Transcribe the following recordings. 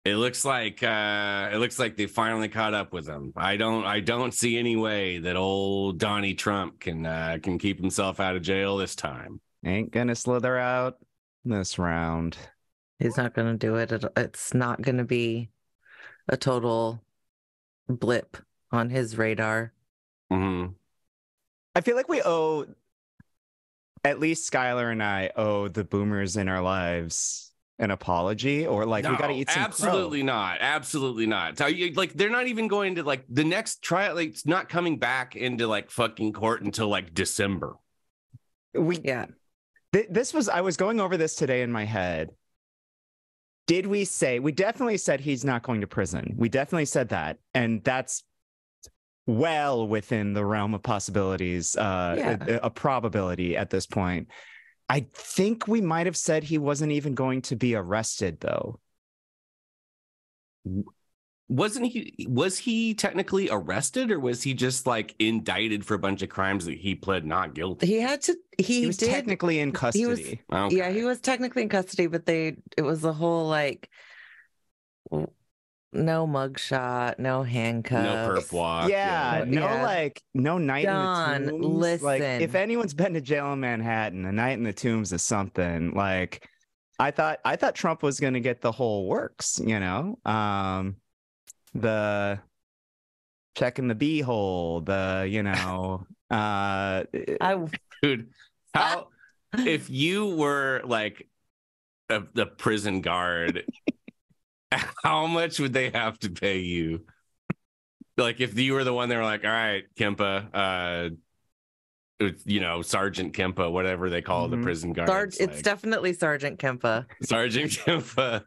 It looks like they finally caught up with him. I don't see any way that old Donnie Trump can keep himself out of jail this time. Ain't gonna slither out this round. He's not going to do it. It's not going to be a total blip on his radar. Mm-hmm. I feel like we owe, at least Skylar and I owe the boomers in our lives an apology, or like we got to eat some absolutely crow. not. Absolutely not. So, like, they're not even going to, like, the next trial. Like, it's not coming back into like fucking court until like December. This was, I was going over this today in my head. Did we say, we definitely said he's not going to prison. We definitely said that. And that's well within the realm of possibilities, a probability at this point. I think we might have said he wasn't even going to be arrested, though. Was he technically arrested, or was he just like indicted for a bunch of crimes that he pled not guilty? He was technically in custody. Okay. Yeah, he was technically in custody, but it was the whole like no mugshot, no handcuffs, no perp walk. No night in the tombs. Listen. Like, if anyone's been to jail in Manhattan, a night in the tombs is something. Like, I thought Trump was going to get the whole works, you know? The checking the beehole, Dude, how if you were like the prison guard, how much would they have to pay you? Like, if you were the one, they were like, all right, Kempa, Sergeant Kempa, whatever they call the prison guard. It's definitely Sergeant Kempa. Sergeant Kempa.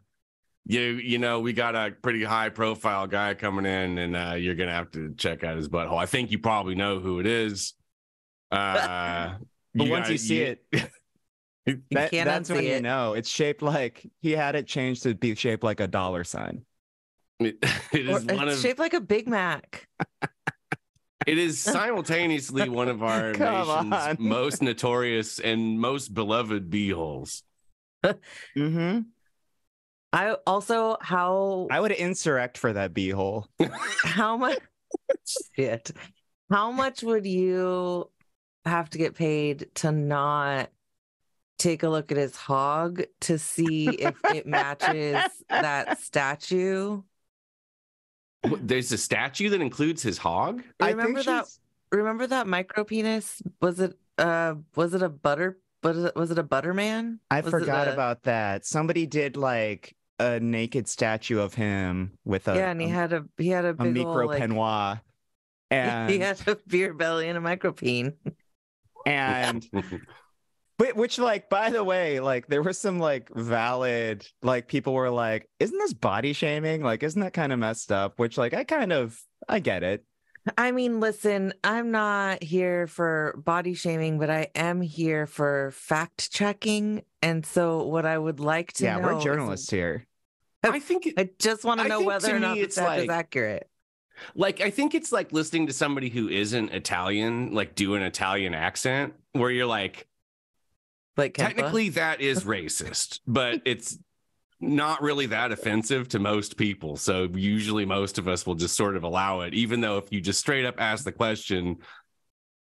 We got a pretty high profile guy coming in, and you're gonna have to check out his butthole. I think you probably know who it is. But once you see it, that's when you know. It's shaped like, he had it changed to be shaped like a dollar sign. It's shaped like a Big Mac. It is simultaneously one of our nation's most notorious and most beloved beeholes. Mm-hmm. I would insurrect for that beehole. How much shit? How much would you have to get paid to not take a look at his hog to see if it matches that statue? There's a statue that includes his hog? Remember that micro penis? Was it a Butterman? I forgot about that. Somebody did like a naked statue of him with and he had a big micro peignoir, and he had a beer belly and a micro peen. And which, like, by the way, like, there was some like valid, like, people were like, isn't this body shaming? Like, isn't that kind of messed up? Which, like, I get it. I mean, listen, I'm not here for body shaming, but I am here for fact checking. And so what I would like to know, we're journalists here. I just want to know whether or not that is accurate. Like, I think it's like listening to somebody who isn't Italian, like, do an Italian accent, where you're like technically that is racist, but it's not really that offensive to most people. So usually most of us will just sort of allow it, even though if you just straight up ask the question,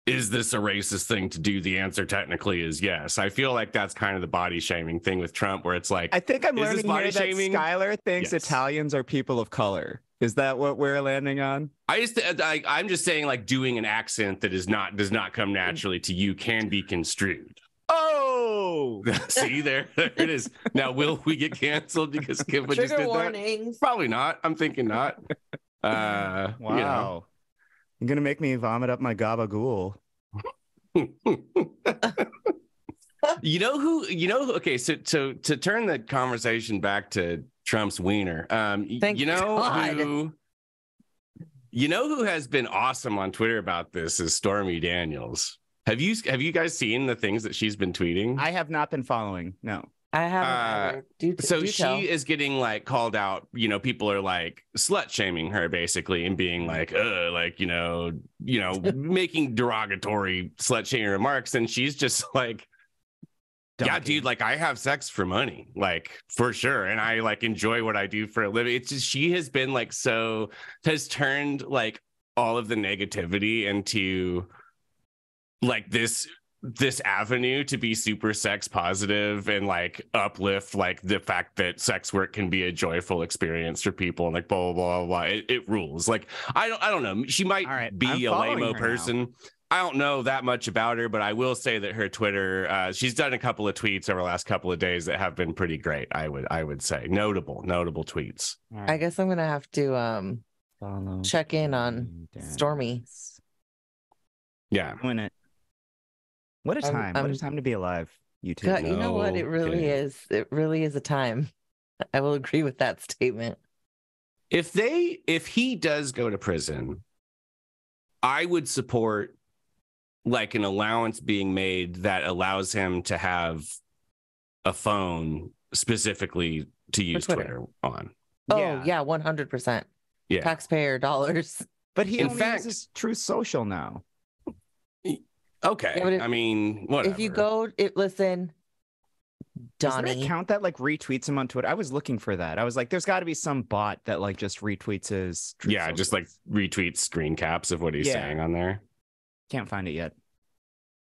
is this a racist thing to do? The answer technically is yes. I feel like that's kind of the body shaming thing with Trump, where it's like, I think I'm learning here that Skylar thinks Italians are people of color. Is that what we're landing on? I'm just saying, like, doing an accent that does not come naturally to you can be construed. Oh, see, there it is. Now, will we get canceled because Kimba just did warnings. That? Probably not. I'm thinking not. Wow. You're gonna make me vomit up my gabagool. Okay, so to turn the conversation back to Trump's wiener, you know who has been awesome on Twitter about this is Stormy Daniels. Have you guys seen the things that she's been tweeting? I have not been following. No. I haven't. She is getting like called out. People are like slut shaming her basically and being like, making derogatory slut shaming remarks, and she's just like Yeah, dude, like I have sex for money, like for sure. And I like enjoy what I do for a living. It's just she has been like has turned like all of the negativity into like this avenue to be super sex positive and like uplift like the fact that sex work can be a joyful experience for people and like blah blah blah blah. It rules. Like I don't know. She might be a lame-o person. Now. I don't know that much about her, but I will say that her Twitter, she's done a couple of tweets over the last couple of days that have been pretty great. I would say notable tweets. Right. I guess I'm gonna have to check in on Stormy. Yeah, when it. What a time! What a time to be alive, you two. God, you know what? It really is. It really is a time. I will agree with that statement. If he does go to prison, I would support like an allowance being made that allows him to have a phone specifically to use Twitter on. Oh, yeah, 100%. Yeah. Taxpayer dollars. But he only uses Truth Social now. Okay. Yeah, I mean, whatever. If you go, listen, Donnie. Does that count that like retweets him on Twitter? I was looking for that. I was like, there's got to be some bot that like just retweets his Truth Social. Just like retweets screen caps of what he's saying on there. Can't find it yet.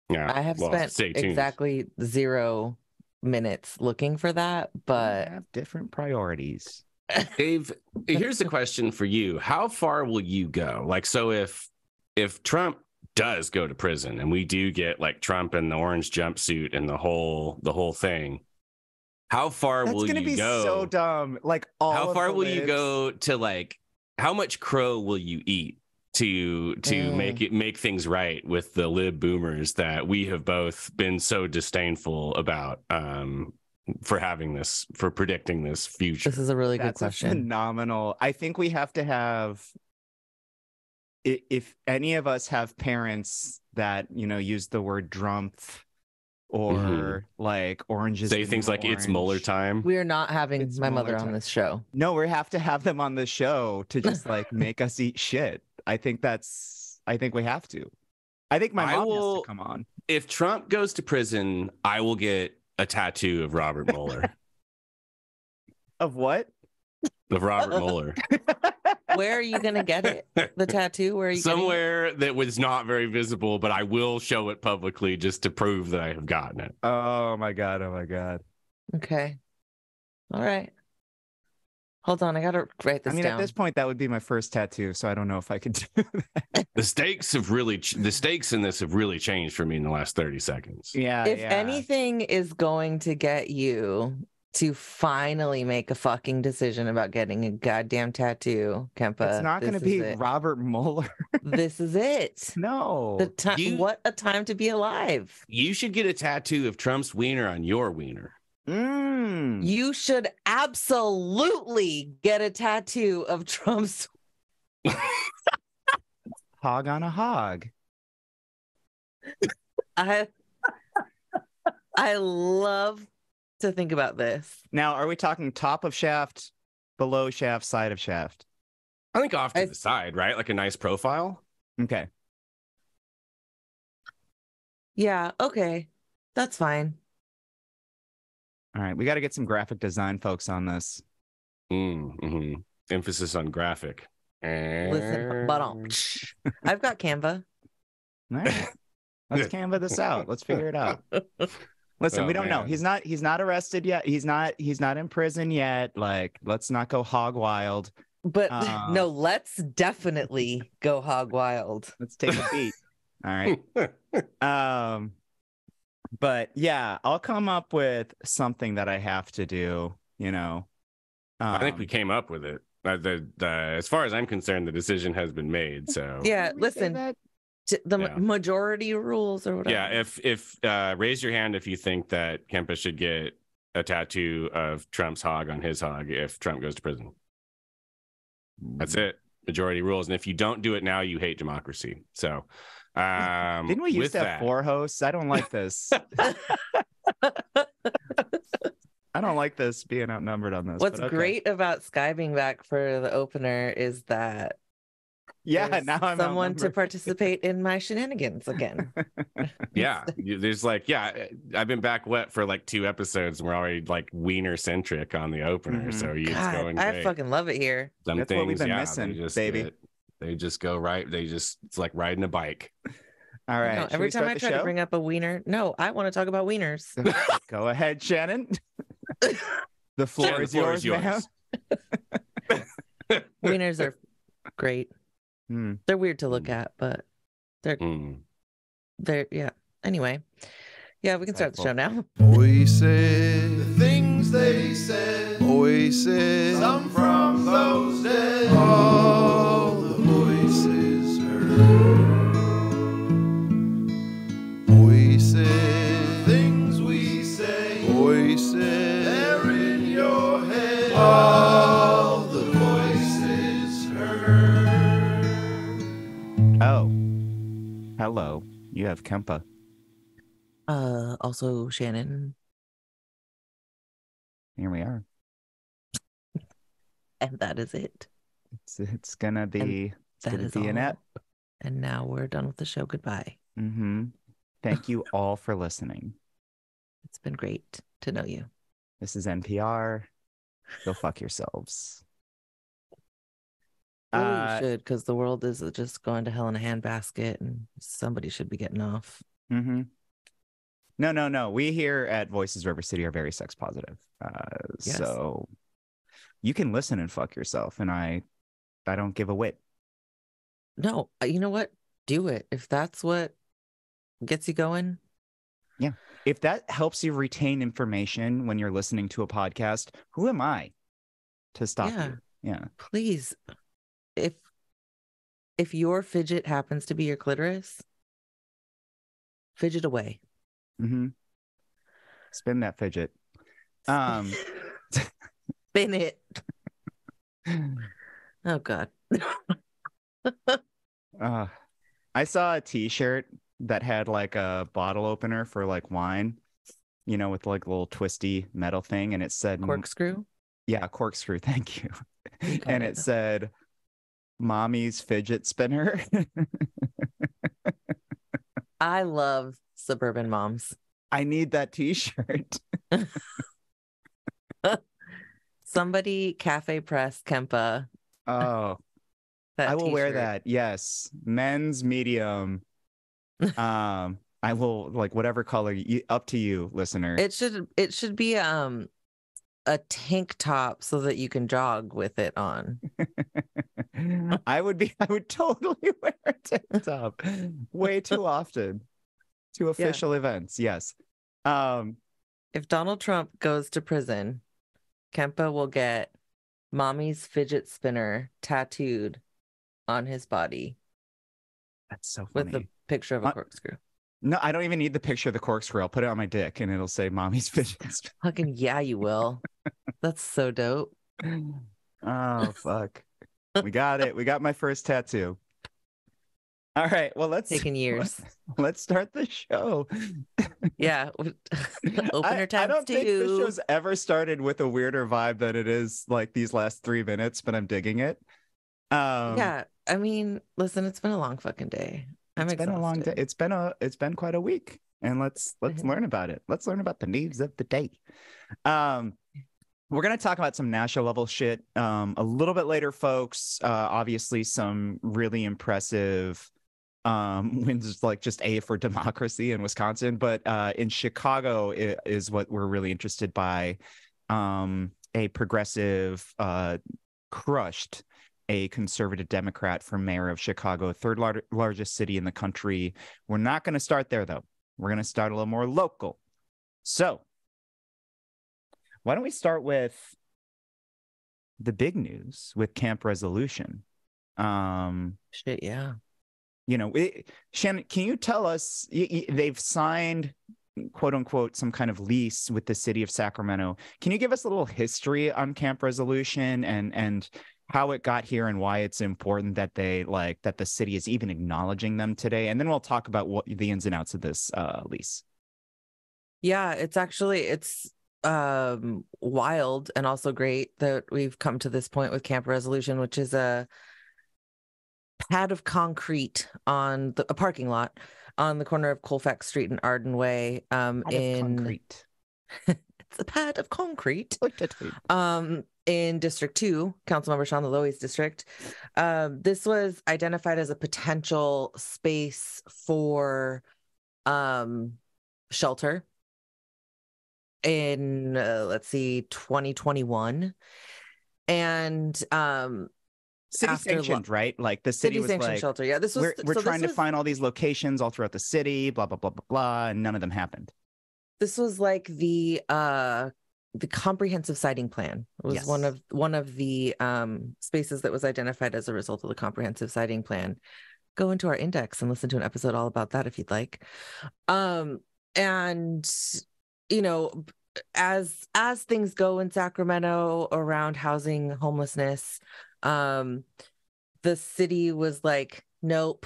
Yeah. I have spent exactly 0 minutes looking for that, but I have different priorities. Dave, here's the question for you. How far will you go? Like, so if Trump does go to prison and we do get like Trump in the orange jumpsuit and the whole thing, how far will you go? That's gonna be so dumb. Like, how far will you go to like, how much crow will you eat to make things right with the lib boomers that we have both been so disdainful about for predicting this future? This is a really good question. Phenomenal. I think we have to have, if any of us have parents that, use the word drumpf or like oranges, say things like it's Mueller time. We are not having my mother on this show. No, we have to have them on the show to just like make us eat shit. I think we have to. I think my mom has to come on. If Trump goes to prison, I will get a tattoo of Robert Mueller. Of what? Of Robert Mueller. Where are you going to get it? The tattoo? Where are you somewhere that was not very visible, but I will show it publicly just to prove that I have gotten it. Oh my God. Okay. All right. Hold on, I gotta write this down. At this point, that would be my first tattoo, so I don't know if I could do that. The stakes in this have really changed for me in the last 30 seconds. Yeah. If anything is going to get you to finally make a fucking decision about getting a goddamn tattoo, Kempa, it's not going to be Robert Mueller. This is it. No. What a time to be alive. You should get a tattoo of Trump's wiener on your wiener. You should absolutely get a tattoo of Trump's hog on a hog. I love to think about this. Now, are we talking top of shaft, below shaft, side of shaft? I think off to the side, right? Like a nice profile. Okay. Yeah, okay. That's fine. All right, we got to get some graphic design folks on this. Emphasis on graphic. Listen, but I've got Canva. All right. Let's Canva this out. Let's figure it out. Listen, we don't know. He's not arrested yet. He's not in prison yet. Like, let's not go hog wild. But no, let's definitely go hog wild. Let's take a beat. All right. But yeah, I'll come up with something that I have to do, I think we came up with it. As far as I'm concerned, the decision has been made. So yeah, listen, majority rules or whatever. Yeah, if raise your hand if you think that Kempa should get a tattoo of Trump's hog on his hog if Trump goes to prison. That's it. Majority rules. And if you don't do it now, you hate democracy. So didn't we used to have 4 hosts? I don't like this. I don't like this being outnumbered on this. What's great about Sky being back for the opener is that Yeah, There's now I'm someone to outnumbered. participate in my shenanigans again. Yeah, there's like, yeah, I've been back wet for like 2 episodes and we're already like wiener centric on the opener. So it's God, going I great. fucking love it here. Some That's things, what we've been yeah, missing, baby. they just go right. It's like riding a bike. All right. No, every time I try to bring up a wiener, no, I want to talk about wieners. Go ahead, Shannon. The floor is yours, ma'am. Wieners are great. They're weird to look at, but they're yeah. Anyway, yeah, we can start the show now. Voices, the things they said. Voices, some from those dead. All the voices heard. Voices, things we say. Voices, they're in your head. All the voices heard. Oh, hello. You have Kempa. Also Shannon. Here we are. And that is it. It's gonna be an ep. And now we're done with the show. Goodbye. Thank you all for listening. It's been great to know you. This is NPR. Go fuck yourselves. Well, you should, because the world is just going to hell in a handbasket, and somebody should be getting off. No. We here at Voices River City are very sex positive. Yes. So you can listen and fuck yourself, and I don't give a whit. No, you know what? Do it. If that's what gets you going. Yeah. If that helps you retain information when you're listening to a podcast, who am I to stop you? Yeah. Please. If your fidget happens to be your clitoris, fidget away. Spin that fidget. Spin it. Oh God. I saw a t-shirt that had like a bottle opener for like wine, with like a little twisty metal thing, and it said corkscrew. Yeah, corkscrew. Thank you. And it said mommy's fidget spinner. I love suburban moms. I need that t-shirt. Somebody cafe press Kempa. Oh, I will wear that. Yes. Men's medium. I will, like, whatever color up to you, listener. It should be a tank top so that you can jog with it on. I would totally wear a tank top way too often to official events. Yes. If Donald Trump goes to prison, Kempa will get mommy's fidget spinner tattooed on his body. That's so funny. With a picture of a corkscrew. No, I don't even need the picture of the corkscrew. I'll put it on my dick and it'll say mommy's fidget spinner. Fucking yeah, you will. That's so dope. Oh, fuck. We got it. We got my first tattoo. All right. Well, taken years. Let's start the show. Yeah. Opener times I don't think the 2. show's ever started with a weirder vibe than it is like these last 3 minutes, but I'm digging it. Yeah. I mean, listen, it's been a long fucking day. It's been a long day. It's been quite a week. And let's learn about it. Let's learn about the needs of the day. We're going to talk about some national level shit a little bit later, folks. Obviously, some really impressive wins, like just A for democracy in Wisconsin. But in Chicago is what we're really interested by. A progressive crushed a conservative Democrat for mayor of Chicago, third largest city in the country. We're not going to start there, though. We're going to start a little more local. So why don't we start with the big news with Camp Resolution? Shit, yeah. Shannon, can you tell us, they've signed, quote unquote, some kind of lease with the city of Sacramento. Can you give us a little history on Camp Resolution and how it got here and why it's important that that the city is even acknowledging them today? And then we'll talk about what the ins and outs of this lease. Yeah, it's wild and also great that we've come to this point with Camp Resolution, which is a pad of concrete on a parking lot on the corner of Colfax Street and Arden Way. Concrete. It's a pad of concrete. In District 2, Councilmember Sean Lowy's district. This was identified as a potential space for shelter in 2021. And city sanctioned, right? Like the city was like, shelter. Yeah, this was we're trying to find all these locations all throughout the city, blah blah blah blah blah, and none of them happened. This was like the comprehensive siting plan. It was one of the spaces that was identified as a result of the comprehensive siting plan. Go into our index and listen to an episode all about that if you'd like. And you know, as things go in Sacramento around housing homelessness, the city was like, nope,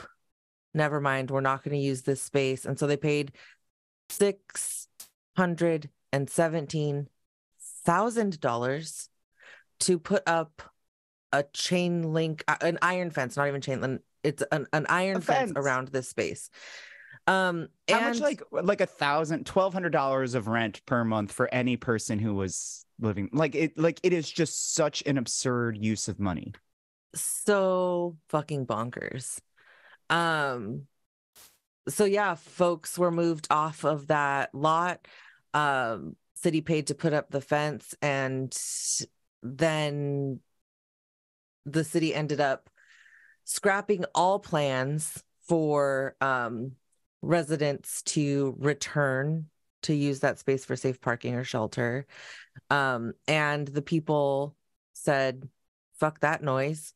never mind, we're not going to use this space. And so they paid $617,000 to put up a chain link, an iron fence, not even chain link. It's an iron fence around this space. How much, like $1,200 of rent per month for any person who was living it is just such an absurd use of money. So fucking bonkers. So yeah, folks were moved off of that lot. City paid to put up the fence, and then the city ended up scrapping all plans for residents to return to use that space for safe parking or shelter. And the people said, fuck that noise.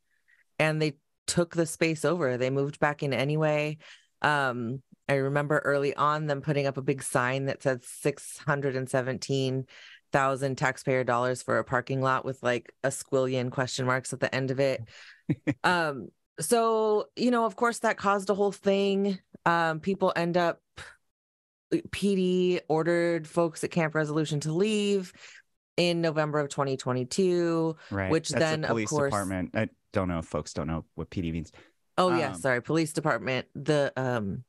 And they took the space over. They moved back in anyway. I remember early on them putting up a big sign that said 617,000 taxpayer dollars for a parking lot with like a squillion question marks at the end of it. So, you know, of course that caused a whole thing. People end up, PD ordered folks at Camp Resolution to leave in November of 2022, right? Which That's then, the police of course, department. I don't know if folks don't know what PD means. Oh yeah, sorry, police department. The local...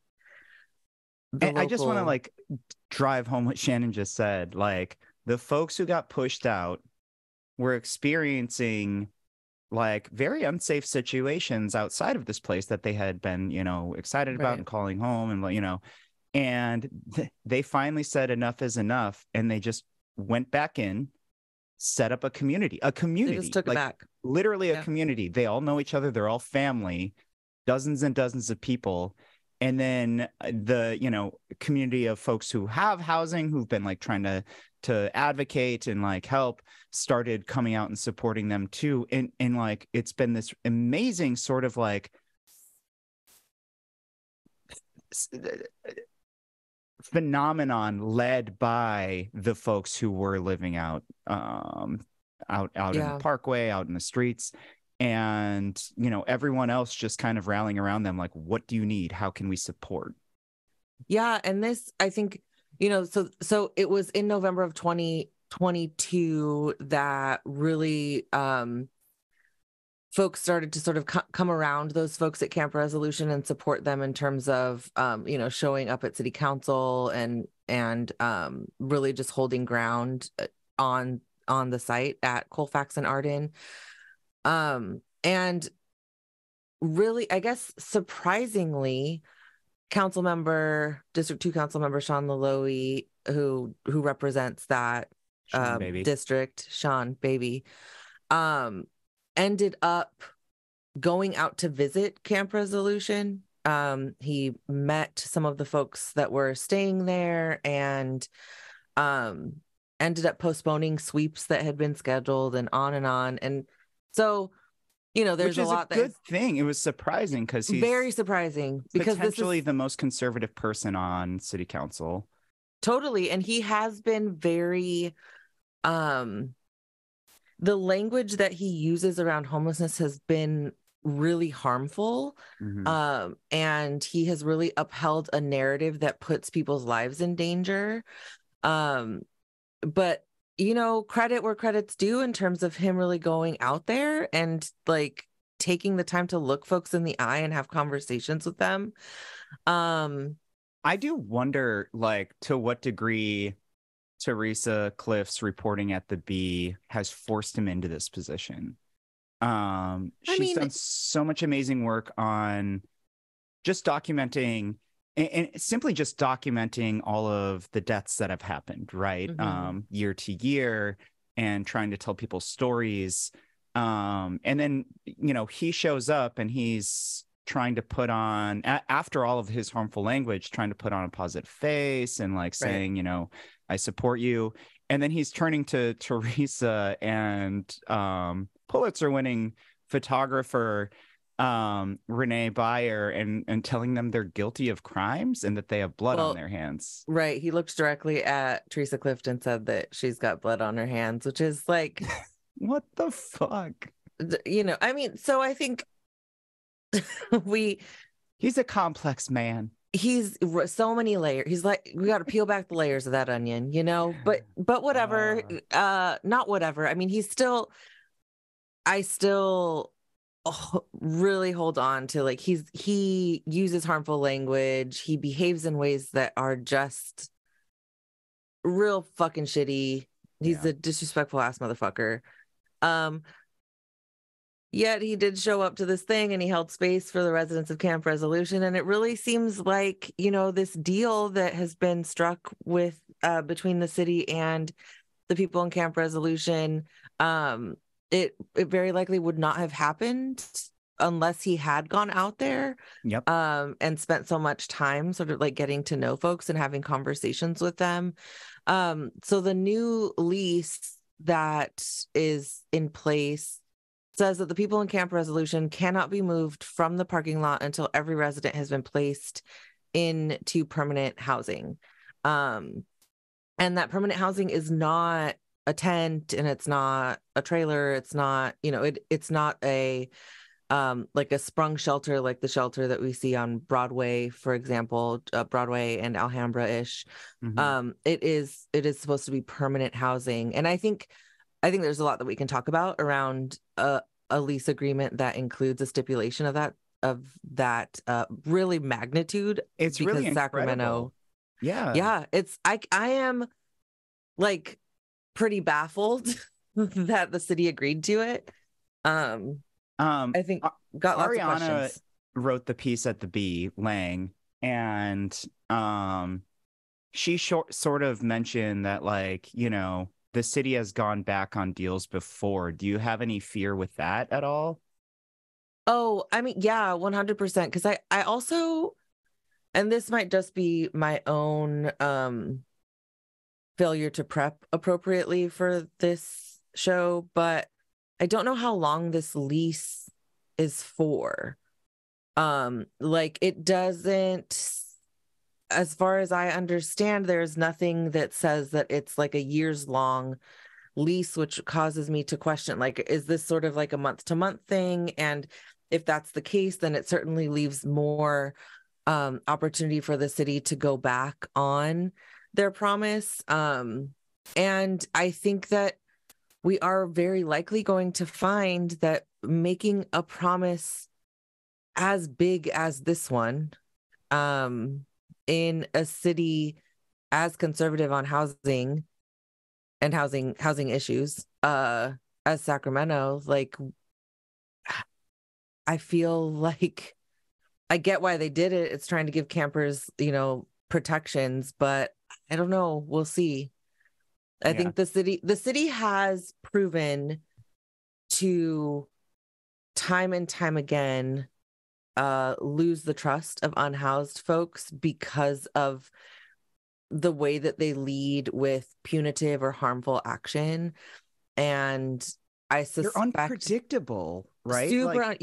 I just want to like drive home what Shannon just said. Like the folks who got pushed out were experiencing like very unsafe situations outside of this place that they had been, you know, excited about and calling home, and you know, and they finally said enough is enough, and they just went back in, set up a community. They just took like, it back. Literally a community. They all know each other. They're all family, dozens and dozens of people. And then the, you know, community of folks who have housing, who've been like trying to advocate and like help, started coming out and supporting them too. And like, it's been this amazing sort of like phenomenon led by the folks who were living out in the parkway, out in the streets. And, you know, everyone else just kind of rallying around them. Like, what do you need? How can we support? Yeah. And this, I think, you know, so it was in November of 2022 that really folks started to sort of come around those folks at Camp Resolution and support them in terms of, you know, showing up at city council and really just holding ground on the site at Colfax and Arden. And really, I guess, surprisingly, District 2 Councilmember Sean Lowy, who represents that district, Sean Baby, ended up going out to visit Camp Resolution. He met some of the folks that were staying there and ended up postponing sweeps that had been scheduled and on and on. And so, you know, there's a lot good thing. It was surprising because he's very surprising because potentially the most conservative person on city council. Totally. And he has been very, the language that he uses around homelessness has been really harmful. Mm-hmm. And he has really upheld a narrative that puts people's lives in danger. But, you know, credit where credit's due in terms of him really going out there and like taking the time to look folks in the eye and have conversations with them. I do wonder, like, to what degree Teresa Cliff's reporting at the Bee has forced him into this position. She's done so much amazing work on just documenting and simply just documenting all of the deaths that have happened, right? Year to year, and trying to tell people stories. And then, he shows up and he's trying to put on, after all of his harmful language, trying to put on a positive face and like saying, I support you. And then he's turning to Teresa and Pulitzer winning photographer Renee Beyer and telling them they're guilty of crimes and that they have blood on their hands. Right. He looked directly at Teresa Clift and said that she's got blood on her hands, which is like, what the fuck? So I think he's a complex man. He's so many layers. He's like, we got to peel back the layers of that onion, but whatever, not whatever. I mean, I still really hold on to, like, he uses harmful language. He behaves in ways that are just real fucking shitty. He's a disrespectful ass motherfucker. Yet he did show up to this thing and he held space for the residents of Camp Resolution. And it really seems like, this deal that has been struck with between the city and the people in Camp Resolution, it very likely would not have happened unless he had gone out there and spent so much time sort of like getting to know folks and having conversations with them. So the new lease that is in place says that the people in Camp Resolution cannot be moved from the parking lot until every resident has been placed into permanent housing. And that permanent housing is not a tent and it's not a trailer. It's not, it's not a like a sprung shelter, like the shelter that we see on Broadway, for example, Broadway and Alhambra-ish. It is supposed to be permanent housing. And I think there's a lot that we can talk about around a lease agreement that includes a stipulation of that really magnitude. It's really Sacramento. Incredible. Yeah. It's I am like pretty baffled that the city agreed to it. I think got lots Ariana of questions. Wrote the piece at the Bee, Lang, and she sort of mentioned that, like, the city has gone back on deals before. Do you have any fear with that at all? Oh, I mean, yeah, 100%. Because I also, and this might just be my own failure to prep appropriately for this show, but I don't know how long this lease is for. Like, it doesn't, as far as I understand, there's nothing that says that it's like a years long lease, which causes me to question, like, is this sort of like a month to month thing? And if that's the case, then it certainly leaves more opportunity for the city to go back on their promise. And I think that we are very likely going to find that making a promise as big as this one, in a city as conservative on housing and housing issues as Sacramento, like, I feel like I get why they did it. It's trying to give campers, protections, but I don't know. We'll see. I think the city has proven to time and time again lose the trust of unhoused folks because of the way that they lead with punitive or harmful action. And I suspect they're unpredictable, right? Super,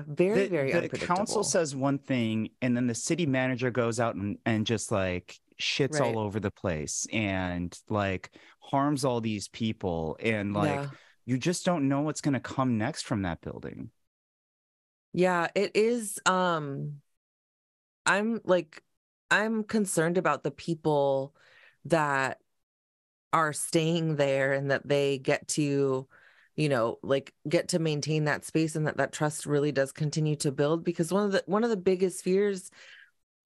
very, very unpredictable. The council says one thing, and then the city manager goes out and just like shits all over the place and like harms all these people, and like you just don't know what's going to come next from that building. Yeah, it is. I'm concerned about the people that are staying there and that they get to, like get to maintain that space, and that trust really does continue to build. Because one of the biggest fears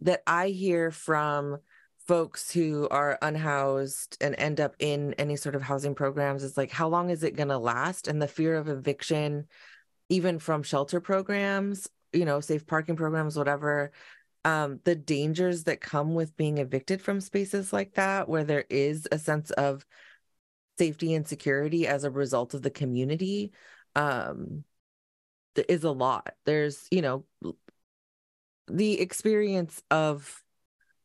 that I hear from folks who are unhoused and end up in any sort of housing programs is like, how long is it going to last? And the fear of eviction, even from shelter programs, safe parking programs, whatever, the dangers that come with being evicted from spaces like that, where there is a sense of safety and security as a result of the community, is a lot. There's, the experience of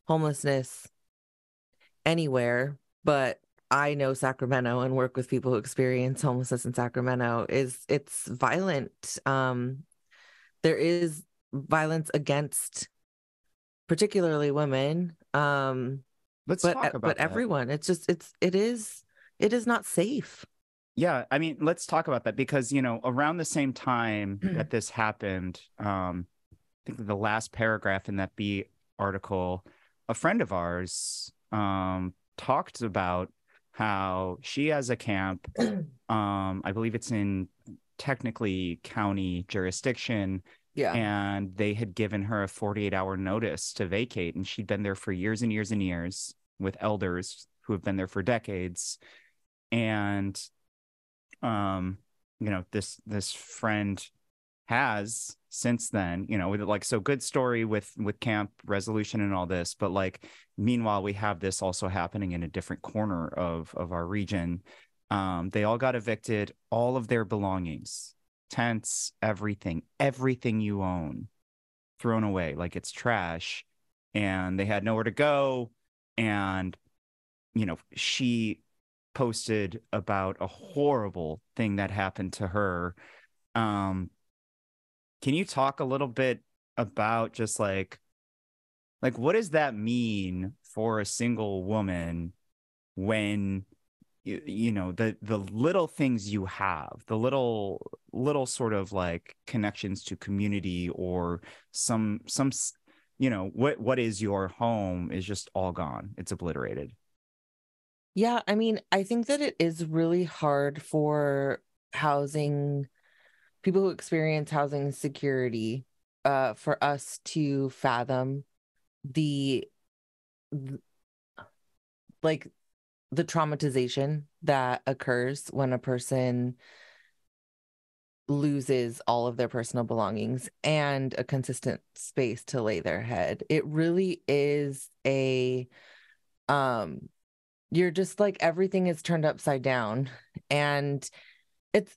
homelessness anywhere, but I know Sacramento and work with people who experience homelessness in Sacramento, it's violent. There is violence against particularly women. Let's talk about that. Everyone. It's just it is not safe. Yeah, I mean, let's talk about that, because around the same time that this happened, I think the last paragraph in that B article, a friend of ours talked about how she has a camp. I believe it's in technically county jurisdiction. Yeah. And they had given her a 48-hour notice to vacate. And she'd been there for years and years and years with elders who have been there for decades. And, this friend has since then, so good story with camp resolution and all this. But meanwhile, we have this also happening in a different corner of our region. They all got evicted, all of their belongings, tents, everything you own, thrown away like it's trash, and they had nowhere to go. And she posted about a horrible thing that happened to her. Can you talk a little bit about just like what does that mean for a single woman when the little things you have, the little sort of connections to community, or some what is your home is just all gone. It's obliterated. Yeah, I mean, I think that it is really hard for people who experience housing insecurity, for us to fathom the traumatization that occurs when a person loses all of their personal belongings and a consistent space to lay their head. It really is you're just everything is turned upside down. And it's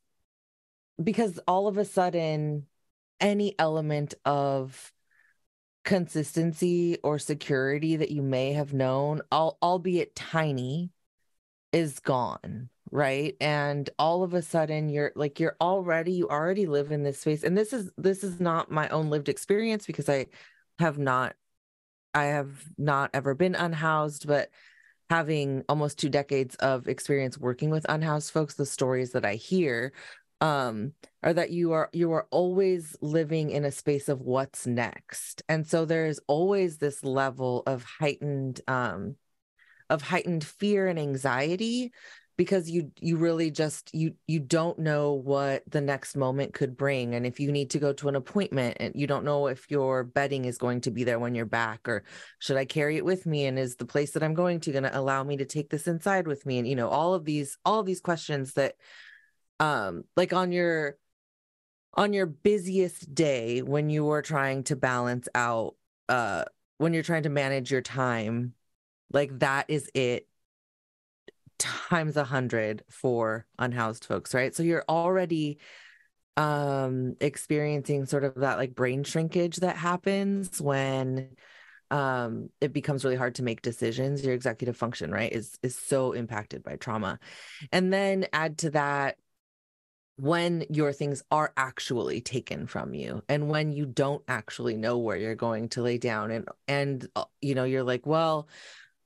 because all of a sudden, any element of consistency or security that you may have known, albeit tiny, is gone, right? And all of a sudden you already live in this space. And this is not my own lived experience, because I have not ever been unhoused, but having almost 2 decades of experience working with unhoused folks, the stories that I hear are that you are always living in a space of what's next. And so there's always this level of heightened fear and anxiety, because you really just you don't know what the next moment could bring. And if you need to go to an appointment and you don't know if your bedding is going to be there when you're back, or should I carry it with me, and is the place that I'm going to allow me to take this inside with me, and all of these questions that on your busiest day, when you are trying to balance out when you're trying to manage your time, that is it times 100 for unhoused folks, right? So you're already experiencing sort of that brain shrinkage that happens when it becomes really hard to make decisions. Your executive function, right, is so impacted by trauma. And then add to that when your things are actually taken from you, and when you don't actually know where you're going to lay down, and you're like, well,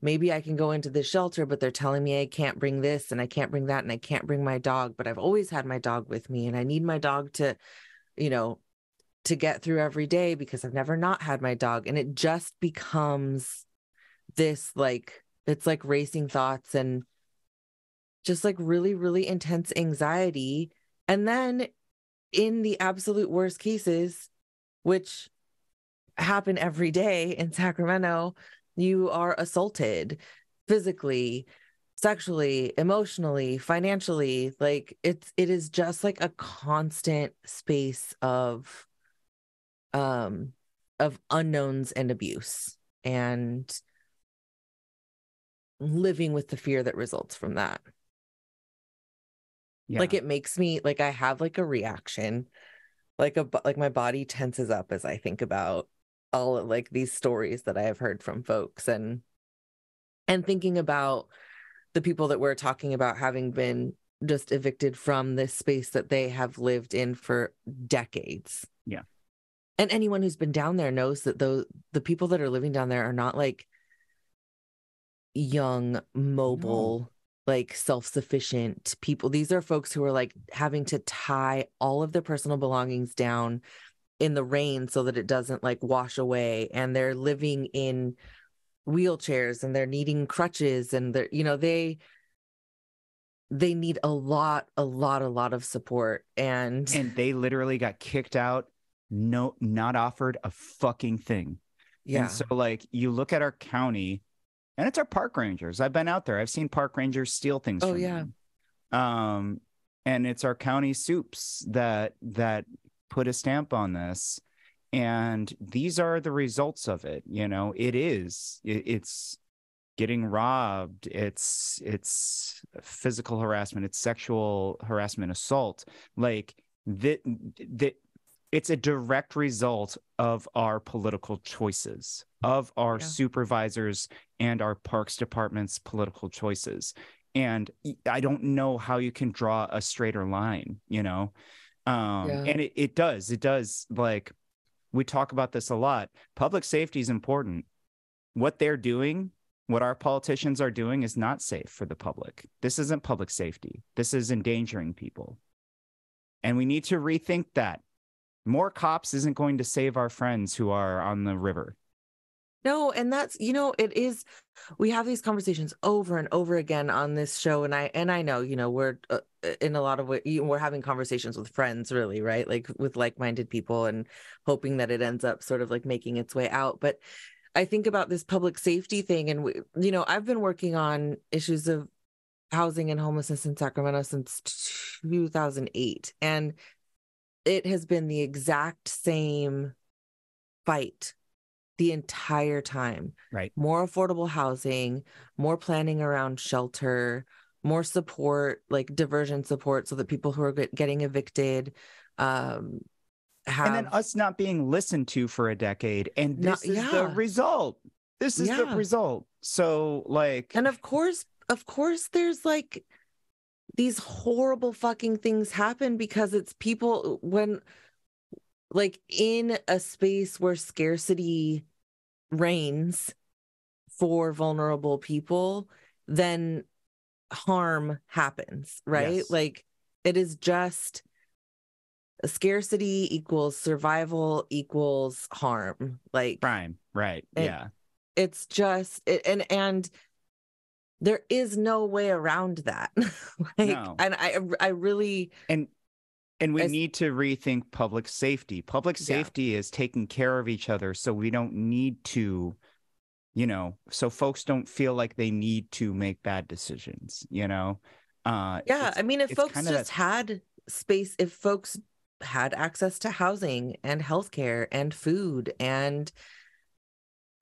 maybe I can go into this shelter, but they're telling me I can't bring this and I can't bring that and I can't bring my dog, but I've always had my dog with me, and I need my dog to get through every day because I've never not had my dog. And it just becomes this it's racing thoughts and just really, really intense anxiety And then in the absolute worst cases, which happen every day in Sacramento, you are assaulted physically, sexually, emotionally, financially. Like it is just like a constant space of unknowns and abuse, and living with the fear that results from that. Yeah. Like it makes me, like, I have like a reaction, like my body tenses up as I think about all of like these stories that I have heard from folks, and thinking about the people that we're talking about having been just evicted from this space that they have lived in for decades. Yeah. And anyone who's been down there knows that the people that are living down there are not like young, mobile, like self-sufficient people. These are folks who are like having to tie all of their personal belongings down in the rain so that it doesn't like wash away, and they're living in wheelchairs and they're needing crutches, and they're, you know, they need a lot of support, and they literally got kicked out, not offered a fucking thing. Yeah. And so like you look at our county, and it's our park rangers. I've been out there. I've seen park rangers steal things from them. And it's our county soups that put a stamp on this. And these are the results of it. You know, it's getting robbed. It's physical harassment. It's sexual harassment, assault. Like it's a direct result of our political choices, of our supervisors and our parks department's political choices. And I don't know how you can draw a straighter line, you know? And it does. Like, we talk about this a lot. Public safety is important. What they're doing, what our politicians are doing, is not safe for the public. This isn't public safety. This is endangering people. And we need to rethink that. More cops isn't going to save our friends who are on the river. No, and that's, you know, it is, we have these conversations over and over again on this show. And I know, you know, we're in a lot of ways, we're having conversations with friends, really, right? Like with like-minded people, and hoping that it ends up sort of like making its way out. But I think about this public safety thing, and you know, I've been working on issues of housing and homelessness in Sacramento since 2008. And it has been the exact same fight the entire time. Right. More affordable housing, more planning around shelter, more support, like diversion support, so that people who are getting evicted and then us not being listened to for a decade. And this is the result. This is the result. So like, and of course there's like these horrible fucking things happen because it's people, when like in a space where scarcity reigns for vulnerable people, then harm happens, right? Yes. Like it is just scarcity equals survival equals harm, like crime, right? Yeah. It's just and there is no way around that. Like, no. And I really and we need to rethink public safety. Public safety is taking care of each other, so we don't need to, you know, so folks don't feel like they need to make bad decisions, you know? I mean, if folks just had space, if folks had access to housing and healthcare and food and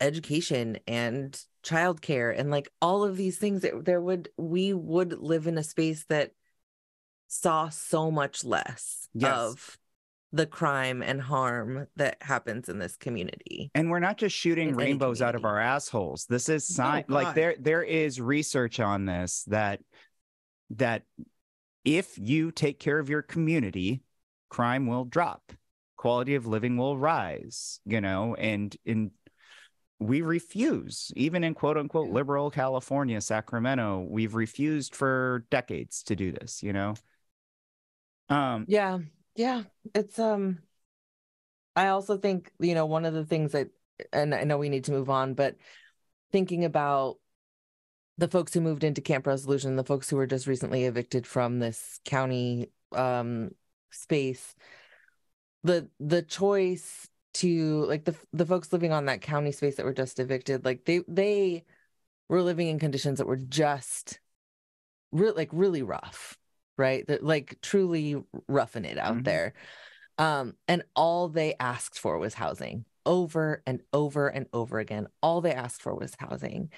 education and childcare and like all of these things, we would live in a space that saw so much less of the crime and harm that happens in this community. And we're not just shooting rainbows out of our assholes. This is science. Like there is research on this that if you take care of your community, crime will drop, quality of living will rise, you know, and we refuse, even in quote unquote liberal California, Sacramento, we've refused for decades to do this, you know? It's I also think, you know, one of the things that, and I know we need to move on, but thinking about the folks who moved into Camp Resolution, the folks who were just recently evicted from this county space, the choice to like the folks living on that county space that were just evicted, like they were living in conditions that were just really rough, right? That like truly roughing it out there. And all they asked for was housing, over and over and over again. All they asked for was housing.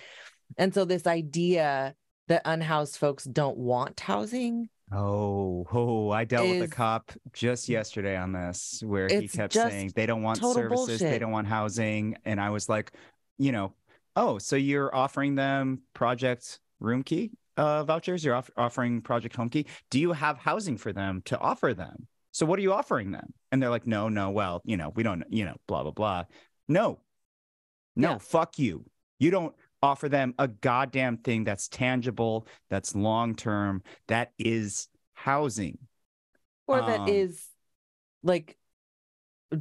And so this idea that unhoused folks don't want housing. I dealt with a cop just yesterday on this, where he kept saying they don't want services, bullshit. They don't want housing. And I was like, so you're offering them project room key vouchers? You're offering project home key? Do you have housing for them to offer them? So what are you offering them? And they're like, no, well, we don't, blah, blah, blah. No, fuck you. You don't offer them a goddamn thing that's tangible, that's long-term, that is housing. Or that is like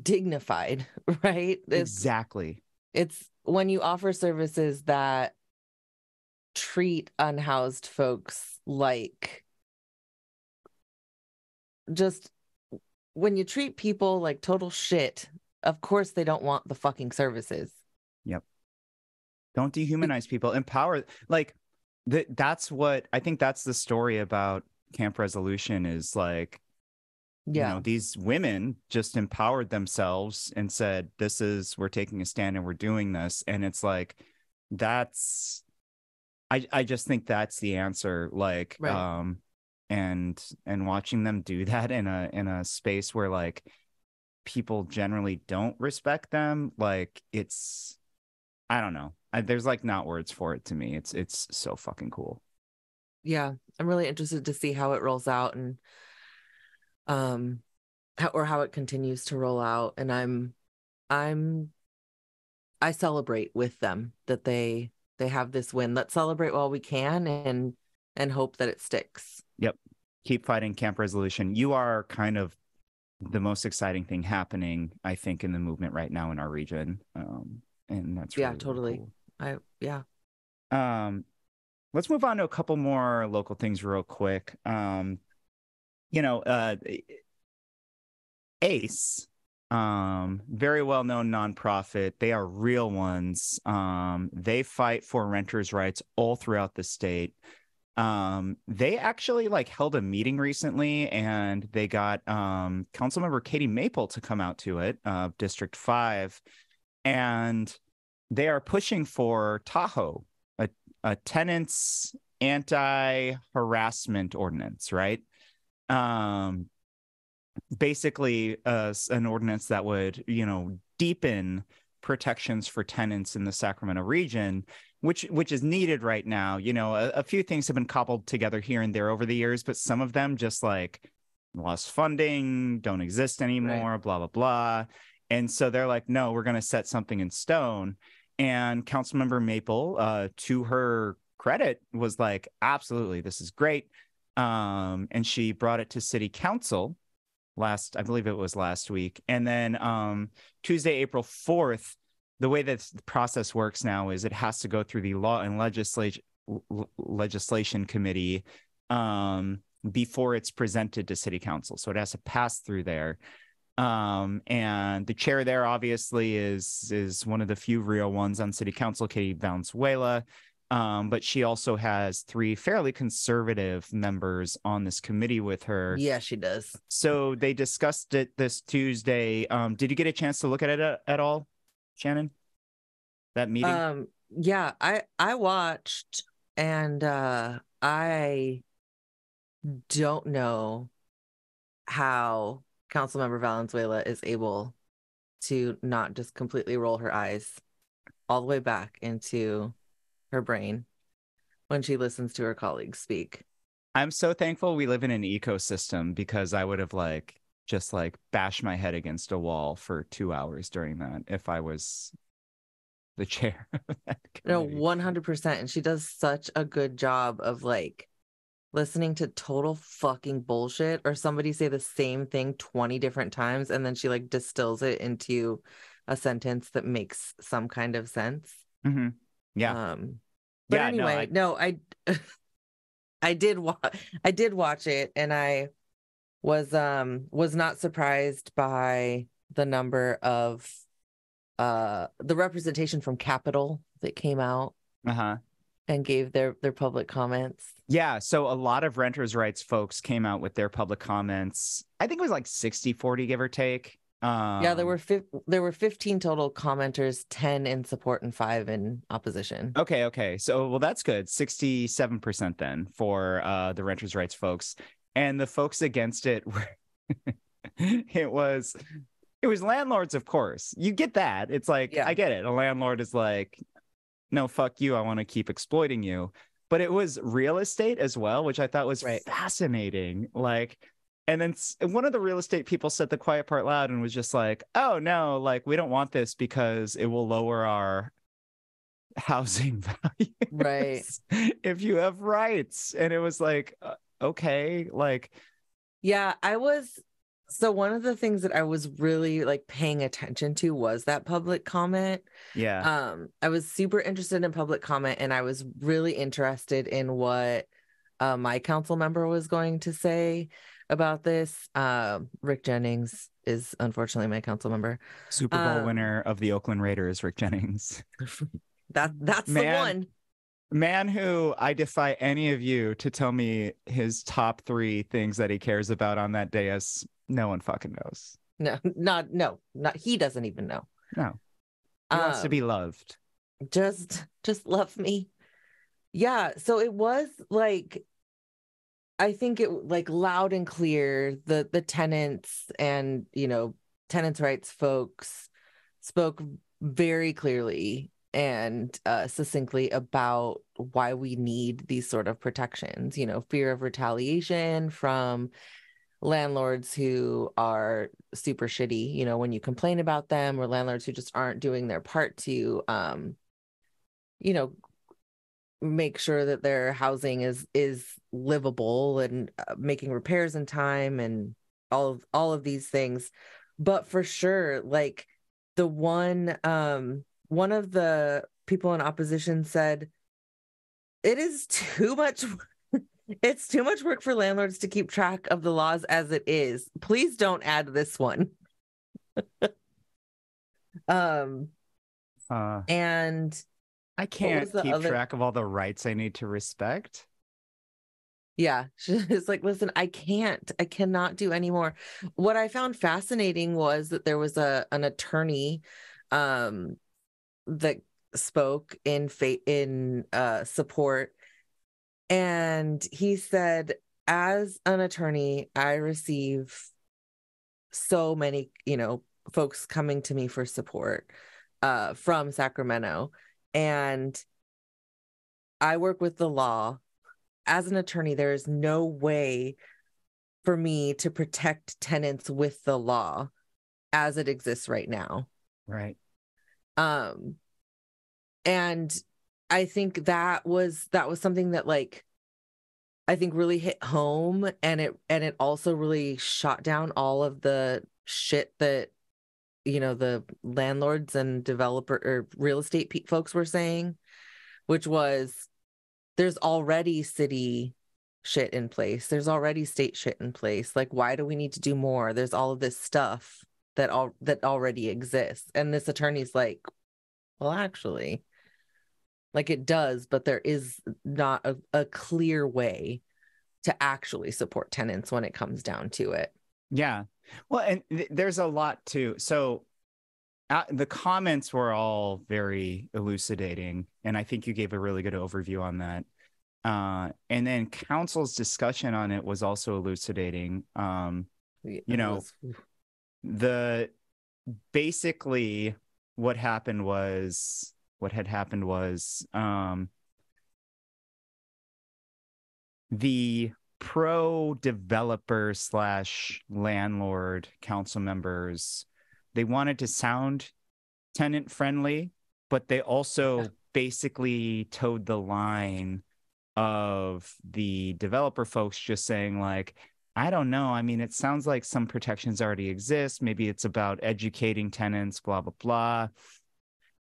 dignified, right? Exactly. It's when you offer services that treat unhoused folks like just when you treat people like total shit, of course they don't want the fucking services. Yep. Don't dehumanize people. Empower. Like that's what I think. That's the story about Camp Resolution is like, these women just empowered themselves and said, we're taking a stand and we're doing this. And it's like, I just think that's the answer. Like, right. And watching them do that in a space where like people generally don't respect them, like it's, I don't know. There's like not words for it to me. It's so fucking cool. Yeah, I'm really interested to see how it rolls out and how it continues to roll out. And I celebrate with them that they have this win. Let's celebrate while we can and hope that it sticks. Yep. Keep fighting, Camp Resolution. You are kind of the most exciting thing happening, I think, in the movement right now in our region. And that's really, totally. Really cool. Let's move on to a couple more local things real quick. ACE, very well-known nonprofit. They are real ones. They fight for renters' rights all throughout the state. They actually like held a meeting recently, and they got Councilmember Katie Maple to come out to it, District 5, and they are pushing for Tahoe, a tenants anti-harassment ordinance, right? Basically an ordinance that would, deepen protections for tenants in the Sacramento region, which is needed right now. A few things have been cobbled together here and there over the years, but some of them just like lost funding, don't exist anymore, right. Blah, blah, blah. And so they're like, no, we're going to set something in stone. And Councilmember Maple, to her credit, was like, absolutely, this is great. And she brought it to City Council I believe it was last week. And then Tuesday, April 4th, the way that the process works now is it has to go through the Law and Legislation Committee before it's presented to City Council. So it has to pass through there. And the chair there obviously is one of the few real ones on City Council, Katie Valenzuela. But she also has 3 fairly conservative members on this committee with her. Yeah, she does. So they discussed it this Tuesday. Did you get a chance to look at it at all, Shannon? That meeting? Yeah, I watched, and I don't know how Councilmember Valenzuela is able to not just completely roll her eyes all the way back into her brain when she listens to her colleagues speak. I'm so thankful we live in an ecosystem, because I would have just bashed my head against a wall for 2 hours during that if I was the chair. No, 100%. And she does such a good job of listening to total fucking bullshit or somebody say the same thing 20 different times, and then she distills it into a sentence that makes some kind of sense. Mm-hmm. Yeah. But yeah, anyway, I did watch it, and was not surprised by the number of the representation from Capitol that came out and gave their public comments. Yeah, so a lot of renters' rights folks came out with their public comments. I think it was like 60-40, give or take. Yeah, there were 15 total commenters, 10 in support and 5 in opposition. Okay. So, well, that's good. 67% then for the renters' rights folks. And the folks against it were it was landlords, of course. You get that. It's like, I get it. A landlord is like, no, fuck you. I want to keep exploiting you. But it was real estate as well, which I thought was fascinating. Like, and then one of the real estate people said the quiet part loud and was just like, oh, no, like, we don't want this because it will lower our housing value. Right. If you have rights. And it was like, okay, like. Yeah, so one of the things that I was really like paying attention to was that public comment. Yeah. I was super interested in public comment, and I was really interested in what my council member was going to say about this. Rick Jennings is unfortunately my council member. Super Bowl winner of the Oakland Raiders, Rick Jennings. That's the one. Man who I defy any of you to tell me his top 3 things that he cares about on that day, as no one fucking knows. No, not he doesn't even know. No. He wants to be loved. Just love me. Yeah, so it was like, I think it like loud and clear, the tenants and, tenants' rights folks spoke very clearly and succinctly about why we need these sort of protections, fear of retaliation from landlords who are super shitty, when you complain about them, or landlords who just aren't doing their part to, make sure that their housing is livable and making repairs in time and all of these things. But for sure, like the one of the people in opposition said, it is too much. It's too much work for landlords to keep track of the laws as it is. Please don't add this one. And I can't keep track of all the rights I need to respect. Yeah, she's like, listen, I cannot do anymore. What I found fascinating was that there was an attorney that spoke in support. And he said, as an attorney, I receive so many, folks coming to me for support from Sacramento. And I work with the law. As an attorney, there is no way for me to protect tenants with the law as it exists right now. Right. And I think that was something that, like, I think really hit home, and it also really shot down all of the shit that, the landlords and developer or real estate folks were saying, which was, there's already city shit in place. There's already state shit in place. Like, why do we need to do more? There's all of this stuff that already exists. And this attorney's like, well, actually, like, it does, but there is not a clear way to actually support tenants when it comes down to it. Yeah. Well, and there's a lot too. So the comments were all very elucidating, and I think you gave a really good overview on that. And then council's discussion on it was also elucidating. Basically what had happened was the pro-developer / landlord council members, they wanted to sound tenant friendly, but they also basically towed the line of the developer folks just saying, like, I don't know. I mean, it sounds like some protections already exist. Maybe it's about educating tenants, blah, blah, blah.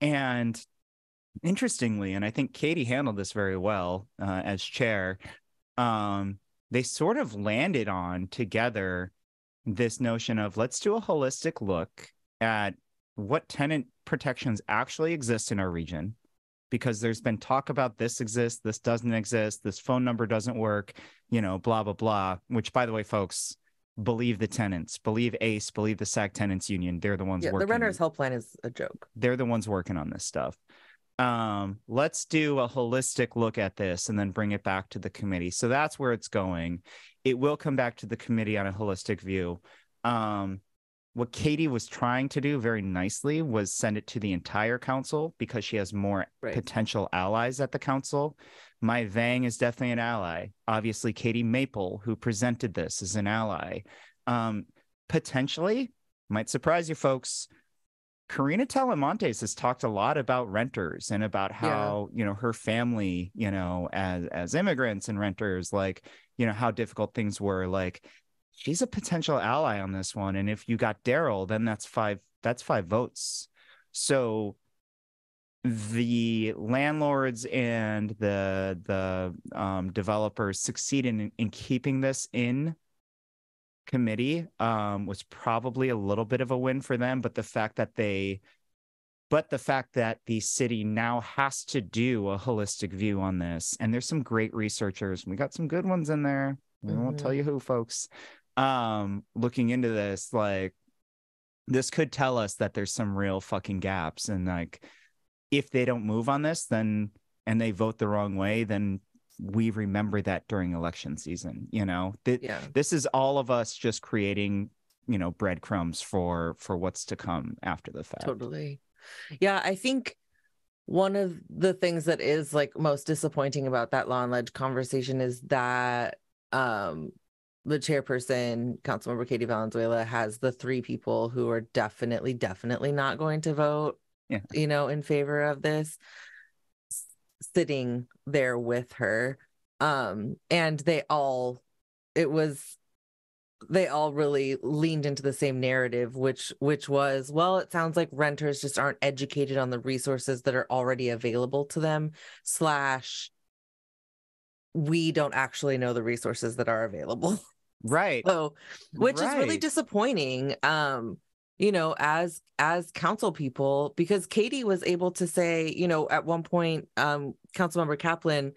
And interestingly, and I think Katie handled this very well as chair, they sort of landed on together this notion of let's do a holistic look at what tenant protections actually exist in our region, because there's been talk about this exists, this doesn't exist, this phone number doesn't work, blah, blah, blah, which, by the way, folks, believe the tenants, believe ACE, believe the SAC Tenants Union. They're the ones working. The renters helpline is a joke. They're the ones working on this stuff. Let's do a holistic look at this and then bring it back to the committee. So that's where it's going. It will come back to the committee on a holistic view. What Katie was trying to do very nicely was send it to the entire council because she has more potential allies at the council. Mai Vang is definitely an ally. Obviously, Katie Maple, who presented this, is an ally. Potentially, might surprise you folks, Karina Talamontes has talked a lot about renters and about how, her family, as immigrants and renters, like, how difficult things were. Like, she's a potential ally on this one. And if you got Daryl, then that's five votes. So the landlords and the developers succeed in keeping this in committee was probably a little bit of a win for them. But the fact that the city now has to do a holistic view on this, and there's some great researchers. We got some good ones in there. We won't tell you who, folks. Looking into this, like, this could tell us that there's some real fucking gaps, and like, if they don't move on this, then and they vote the wrong way, then we remember that during election season. This is all of us just creating, breadcrumbs for what's to come after the fact. Totally. Yeah, I think one of the things that is like most disappointing about that law and ledge conversation is that the chairperson, Councilmember Katie Valenzuela, has the three people who are definitely not going to vote, in favor of this, sitting there with her. And they all really leaned into the same narrative, which was, well, it sounds like renters just aren't educated on the resources that are already available to them, / we don't actually know the resources that are available. Right. So, which is really disappointing, as council people, because Katie was able to say, at one point, Councilmember Kaplan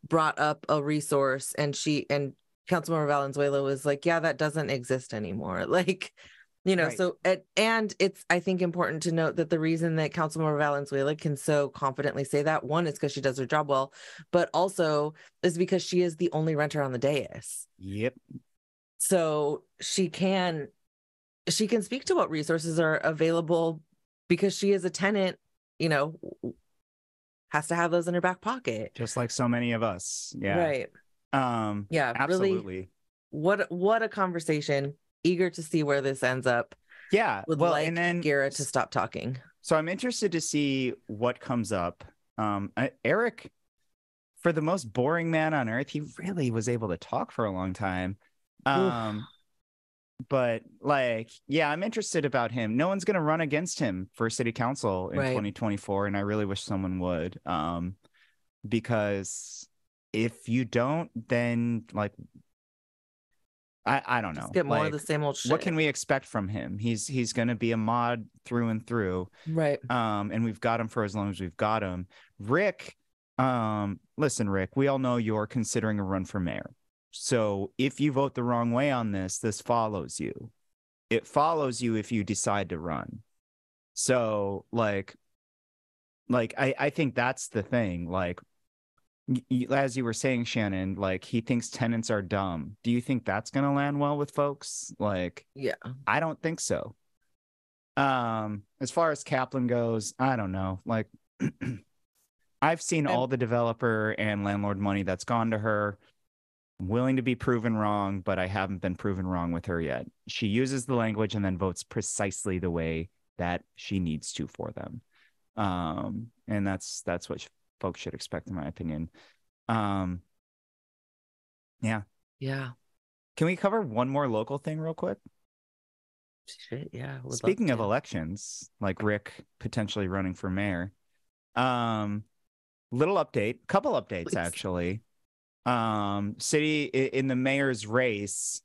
brought up a resource, and Councilmember Valenzuela was like, yeah, that doesn't exist anymore. Like, so, and it's, I think, important to note that the reason that Councilmember Valenzuela can so confidently say that, one, is because she does her job well, but also is because she is the only renter on the dais. Yep. So she can speak to what resources are available because she is a tenant, has to have those in her back pocket. Just like so many of us. Yeah. Right. Yeah, absolutely. Really, what a conversation. Eager to see where this ends up. Yeah. And then Garrett to stop talking. So I'm interested to see what comes up. Eric, for the most boring man on earth, he really was able to talk for a long time. But I'm interested about him. No one's going to run against him for city council in 2024. And I really wish someone would, because if you don't, then I don't know. Just get more of the same old shit. What can we expect from him? He's going to be a mod through and through. Right. And we've got him for as long as we've got him. Rick, listen, Rick, we all know you're considering a run for mayor. So if you vote the wrong way on this follows you. It follows you if you decide to run. So I think that's the thing. As you were saying, Shannon, he thinks tenants are dumb. Do you think that's going to land well with folks? Yeah, I don't think so. As far as Kaplan goes, I don't know. I've seen all the developer and landlord money that's gone to her. I'm willing to be proven wrong, but I haven't been proven wrong with her yet. She uses the language and then votes precisely the way that she needs to for them. And that's what folks should expect, in my opinion. Yeah. Can we cover one more local thing real quick? Shit, yeah. Speaking of elections, Rick potentially running for mayor. Couple updates, please. Actually. City in the mayor's race.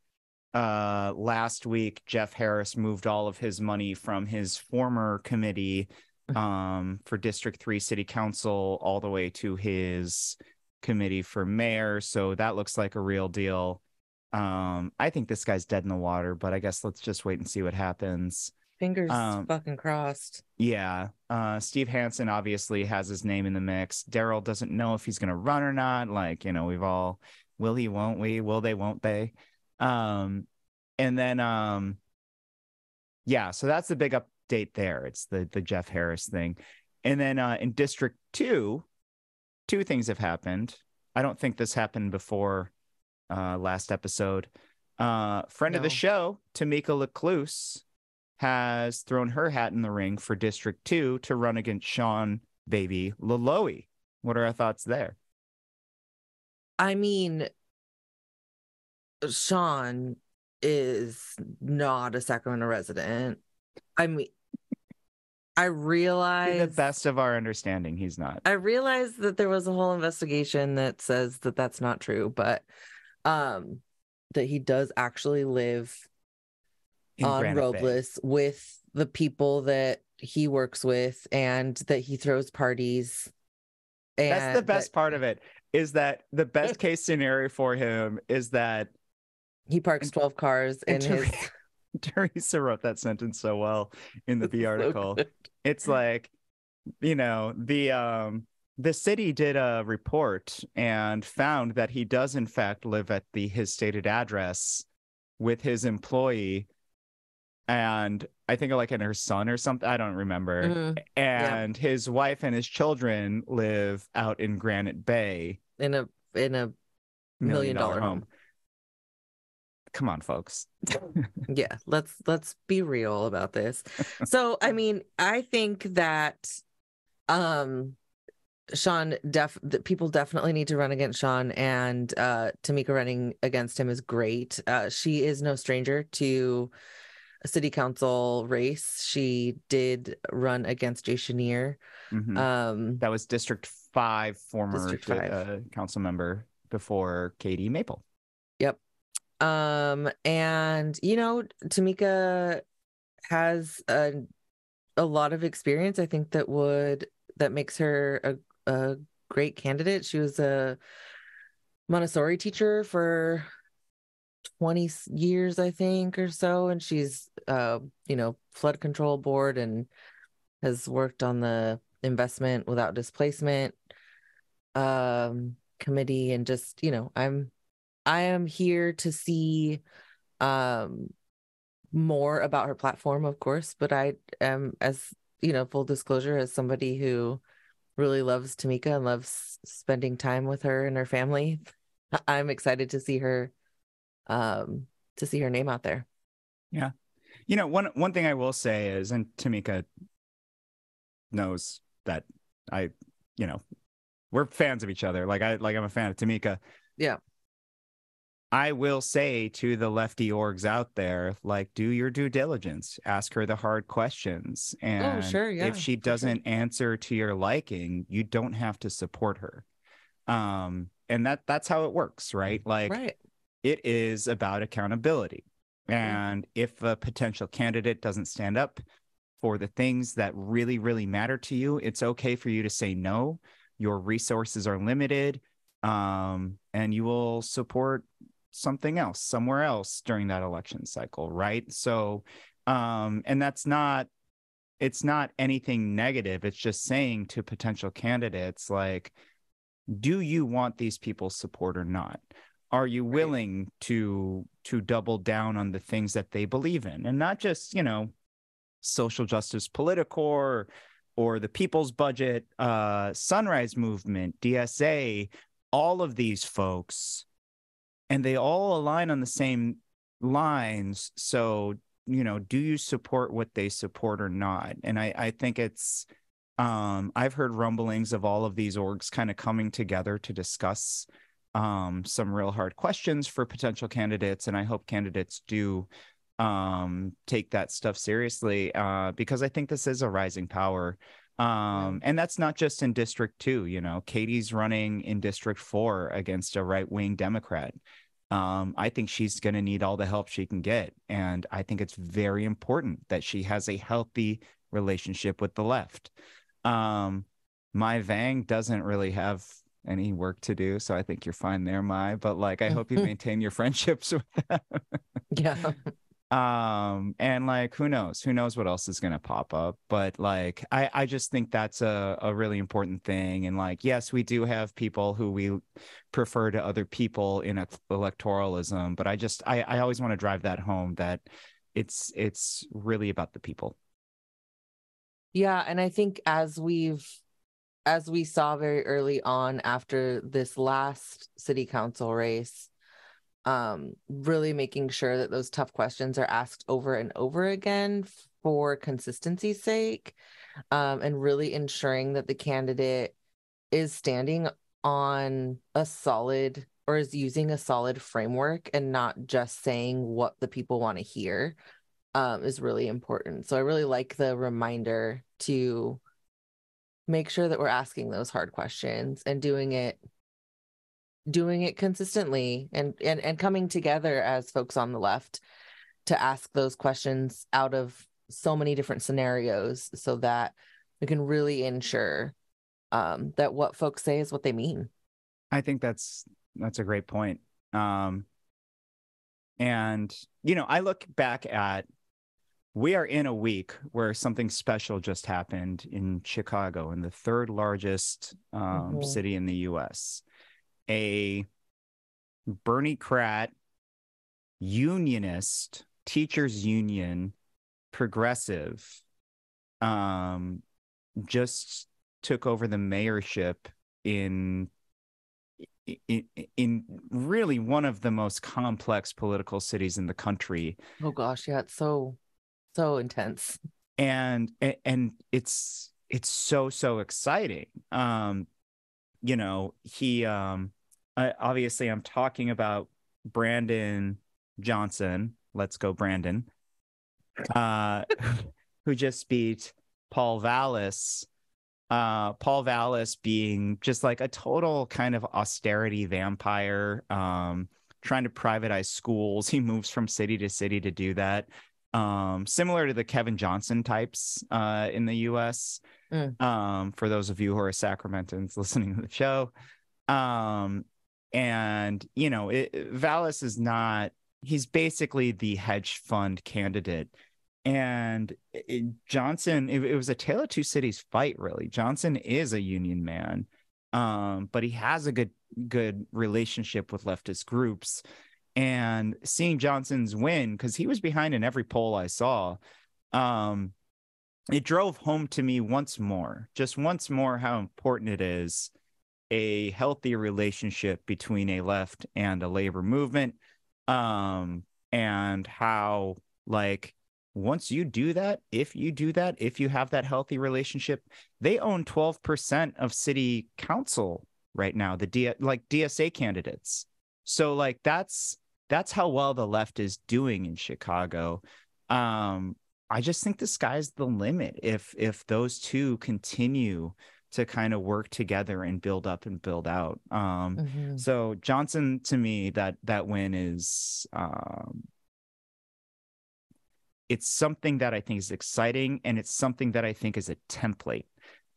Last week, Jeff Harris moved all of his money from his former committee for District 3 City Council all the way to his committee for mayor. So that looks like a real deal. I think this guy's dead in the water, but I guess let's just wait and see what happens. Fingers fucking crossed. Yeah. Steve Hansen obviously has his name in the mix. Daryl doesn't know if he's going to run or not. Like, we've all, will he, won't we? Will they, won't they? And then, yeah, so that's the big update there. It's the Jeff Harris thing. And then in District 2, two things have happened. I don't think this happened before last episode. Friend of the show, Tamika Lecluse, has thrown her hat in the ring for District 2 to run against Sean Baby Laloe. What are our thoughts there? I mean, Sean is not a Sacramento resident. I mean, I realize, to the best of our understanding, he's not. I realize that there was a whole investigation that says that that's not true, but that he does actually live on Robles with the people that he works with, and that he throws parties. And that's the best part of it, is that the best case scenario for him is that he parks 12 cars in his... Teresa wrote that sentence so well in the B article. So it's like, the city did a report and found that he does in fact live at his stated address with his employee, and I think like in her son or something, I don't remember. Mm-hmm. And his wife and his children live out in Granite Bay in a $1 million home. Come on, folks. Yeah, let's be real about this. So, I mean, I think that Sean, people definitely need to run against Sean, and Tamika running against him is great. She is no stranger to a city council race. She did run against Jay Chenier. Mm-hmm. That was District 5, former council member before Katie Maple. Yep. And Tamika has a lot of experience. I think that makes her a great candidate. She was a Montessori teacher for 20 years, I think, or so, and she's flood control board and has worked on the investment without displacement committee, and just I am here to see more about her platform, of course, but I am, as full disclosure, as somebody who really loves Tamika and loves spending time with her and her family, I'm excited to see her name out there. Yeah. One thing I will say is, and Tamika knows that we're fans of each other. I'm a fan of Tamika. Yeah. I will say to the lefty orgs out there, do your due diligence, ask her the hard questions. And if she doesn't answer to your liking, you don't have to support her. And that's how it works, right? Right. It is about accountability. And if a potential candidate doesn't stand up for the things that really, really matter to you, it's okay for you to say no. Your resources are limited, and you will support something else somewhere else during that election cycle, right? So and it's not anything negative. It's just saying to potential candidates, do you want these people's support or not? Are you willing to double down on the things that they believe in, and not just social justice, Politicore, or the People's Budget, Sunrise Movement, DSA, all of these folks, and they all align on the same lines. So, do you support what they support or not? And I think it's, I've heard rumblings of all of these orgs kind of coming together to discuss some real hard questions for potential candidates. And I hope candidates do take that stuff seriously, because I think this is a rising power And that's not just in District 2. You know, Katie's running in District 4 against a right-wing Democrat. I think she's going to need all the help she can get. And I think it's very important that she has a healthy relationship with the left. Mai Vang doesn't really have any work to do, so I think you're fine there, Mai. But like, I hope you maintain your friendships with them. Yeah. And like, who knows what else is going to pop up. But like, I just think that's a really important thing. And like, yes, we do have people who we prefer to other people in electoralism, but I always want to drive that home, that it's really about the people. Yeah. And I think as we saw very early on after this last city council race, really making sure that those tough questions are asked over and over again for consistency's sake, and really ensuring that the candidate is standing on a solid, or is using a solid framework and not just saying what the people want to hear, is really important. So I really like the reminder to make sure that we're asking those hard questions and doing it consistently, and coming together as folks on the left to ask those questions out of so many different scenarios, so that we can really ensure that what folks say is what they mean. I think that's a great point. And you know, I look back at, we are in a week where something special just happened in Chicago, in the third largest city in the U.S. A Bernie Krat, unionist, teachers union, progressive, just took over the mayorship in really one of the most complex political cities in the country. Oh gosh, yeah, it's so intense. And it's so exciting. You know, he obviously, I'm talking about Brandon Johnson. Let's go, Brandon. Who just beat Paul Vallis. Paul Vallis being just like a total kind of austerity vampire, trying to privatize schools. He moves from city to city to do that. Similar to the Kevin Johnson types in the U.S. For those of you who are Sacramentans listening to the show. And, you know, Vallis is not, he's basically the hedge fund candidate. And Johnson, it was a tale of two cities fight, really. Johnson is a union man, but he has a good relationship with leftist groups. And seeing Johnson's win, because he was behind in every poll I saw, it drove home to me once more how important it is a healthy relationship between a left and a labor movement, and how, like, once you do that, if you have that healthy relationship, they own 12% of city council right now, the DSA candidates. So like that's how well the left is doing in Chicago. I just think the sky's the limit if those two continue to kind of work together and build up and build out. So Johnson, to me, that win is it's something that I think is exciting, and it's something that I think is a template.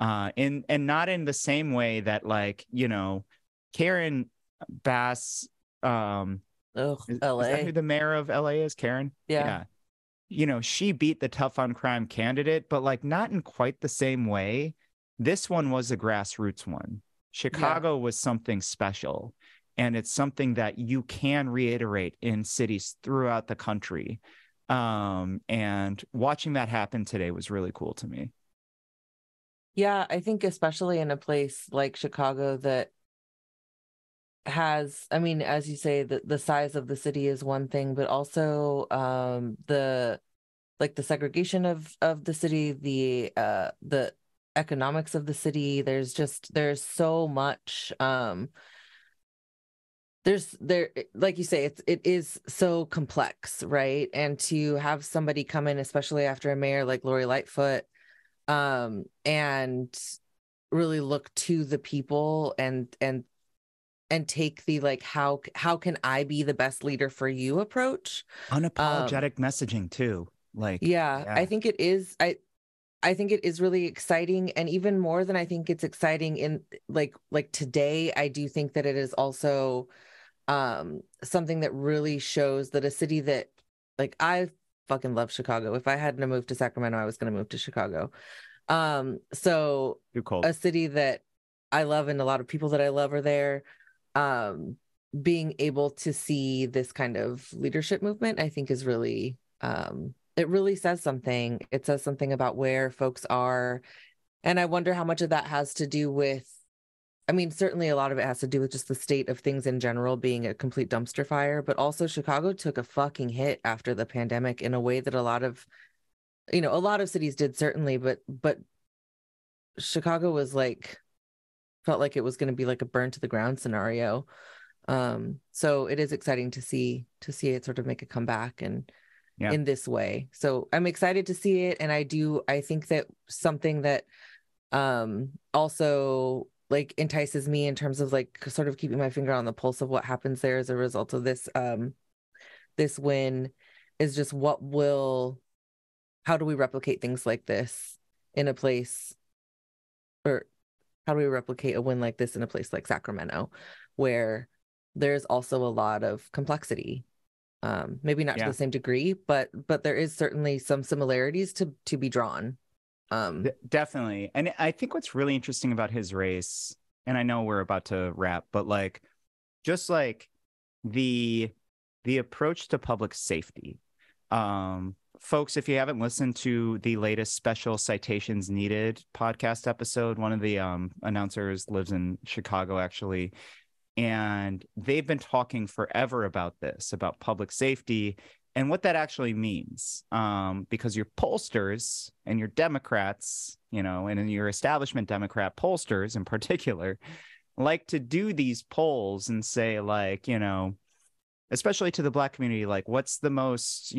And not in the same way that, like, you know, Karen Bass, LA. Is that who the mayor of LA is? Karen? Yeah. You know, she beat the tough on crime candidate, but like not in quite the same way. This one was a grassroots one. Chicago was something special, and it's something that you can reiterate in cities throughout the country. And watching that happen today was really cool to me. Yeah, I think especially in a place like Chicago that has, I mean, as you say, the size of the city is one thing, but also the segregation of the city, the economics of the city. There's so much. Like you say, it is so complex, right? And to have somebody come in, especially after a mayor like Lori Lightfoot, and really look to the people and take the like how can I be the best leader for you approach. Unapologetic messaging too. Like I think it is. I think it is really exciting, and even more than I think it's exciting in like today, I do think that it is also something that really shows that a city that, like, I fucking love Chicago. If I hadn't moved to Sacramento, I was going to move to Chicago. So a city that I love and a lot of people that I love are there. Being able to see this kind of leadership movement, I think is really it really says something. It says something about where folks are. And I wonder how much of that has to do with, I mean, certainly a lot of it has to do with just the state of things in general being a complete dumpster fire, but also Chicago took a fucking hit after the pandemic in a way that a lot of cities did, certainly, but Chicago was like, felt like it was going to be like a burn to the ground scenario. So it is exciting to see it sort of make a comeback and in this way. So I'm excited to see it. And I think that something that also like entices me in terms of like sort of keeping my finger on the pulse of what happens there as a result of this this win is just how do we replicate things like this in a place, or how do we replicate a win like this in a place like Sacramento, where there's also a lot of complexity. Maybe not to the same degree, but there is certainly some similarities to be drawn. Definitely. And I think what's really interesting about his race, and I know we're about to wrap, but like, just like the approach to public safety. Folks, if you haven't listened to the latest Special Citations Needed podcast episode, one of the announcers lives in Chicago, actually. And they've been talking forever about this, about public safety and what that actually means. Because your pollsters and your Democrats, and your establishment Democrat pollsters in particular, like to do these polls and say, like, especially to the Black community, like, what's the most,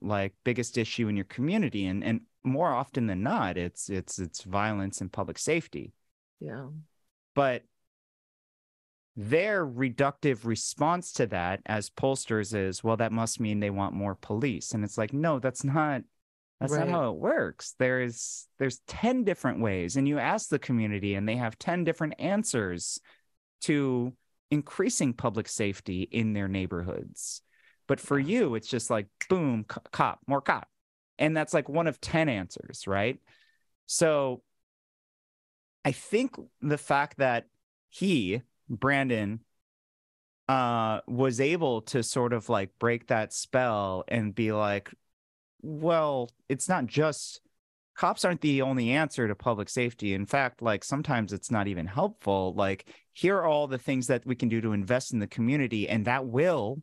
like, biggest issue in your community? And more often than not, it's violence and public safety. Yeah. But their reductive response to that as pollsters is, well, that must mean they want more police. And it's like, no, that's not how it works. There's 10 different ways. And you ask the community and they have 10 different answers to increasing public safety in their neighborhoods. But for you, it's just like, boom, cop, more cop. And that's like one of 10 answers, right? So I think the fact that Brandon, was able to sort of like break that spell and be like, well, it's not just cops aren't the only answer to public safety. In fact, like, sometimes it's not even helpful. Like, here are all the things that we can do to invest in the community, and that will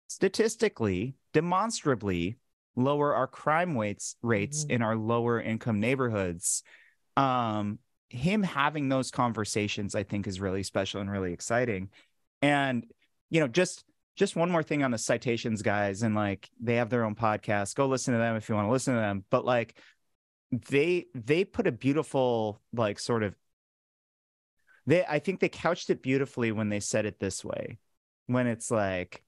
statistically, demonstrably lower our crime rates in our lower income neighborhoods. Him having those conversations, I think, is really special and really exciting. And, just one more thing on the Citations guys, and like, they have their own podcast. Go listen to them if you want to listen to them. But like, they put a beautiful, like, sort of, I think they couched it beautifully when they said it this way, when it's like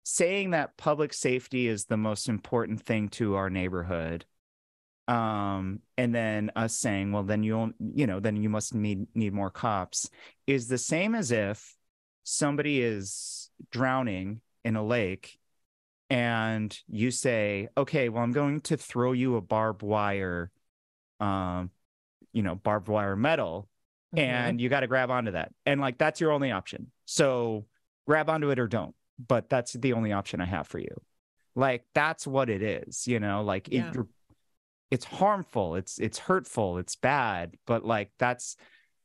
saying that public safety is the most important thing to our neighborhood. And then us saying, well, then then you must need more cops, is the same as if somebody is drowning in a lake and you say, okay, well, I'm going to throw you a barbed wire metal, and you got to grab onto that. And like, that's your only option. So grab onto it or don't, but that's the only option I have for you. Like, that's what it is, like, it's harmful, it's hurtful, it's bad, but like, that's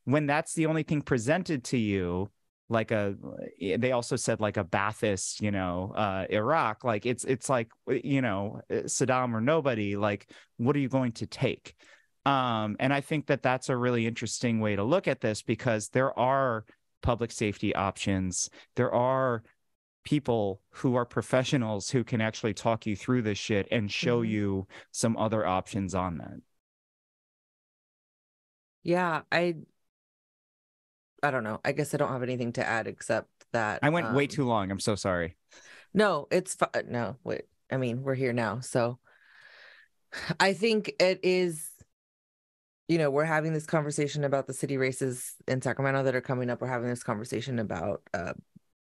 when that's the only thing presented to you. Like they also said like a Ba'athist, Iraq, like it's like, Saddam or nobody, like, what are you going to take? And I think that that's a really interesting way to look at this, because there are public safety options. There are people who are professionals who can actually talk you through this shit and show you some other options on that. Yeah, I don't know. I guess I don't have anything to add except that I went way too long. I'm so sorry. No, it's no. Wait, I mean, we're here now, so I think it is. We're having this conversation about the city races in Sacramento that are coming up. We're having this conversation about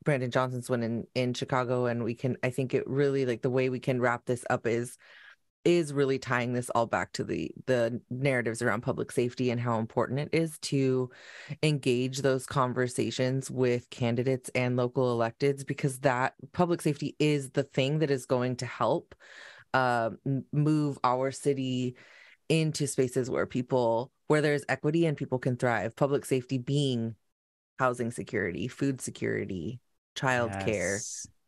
Brandon Johnson's win in Chicago, and I think it really, like, the way we can wrap this up is really tying this all back to the narratives around public safety and how important it is to engage those conversations with candidates and local electeds, because that public safety is the thing that is going to help move our city into spaces where there's equity and people can thrive. Public safety being housing security, food security, childcare,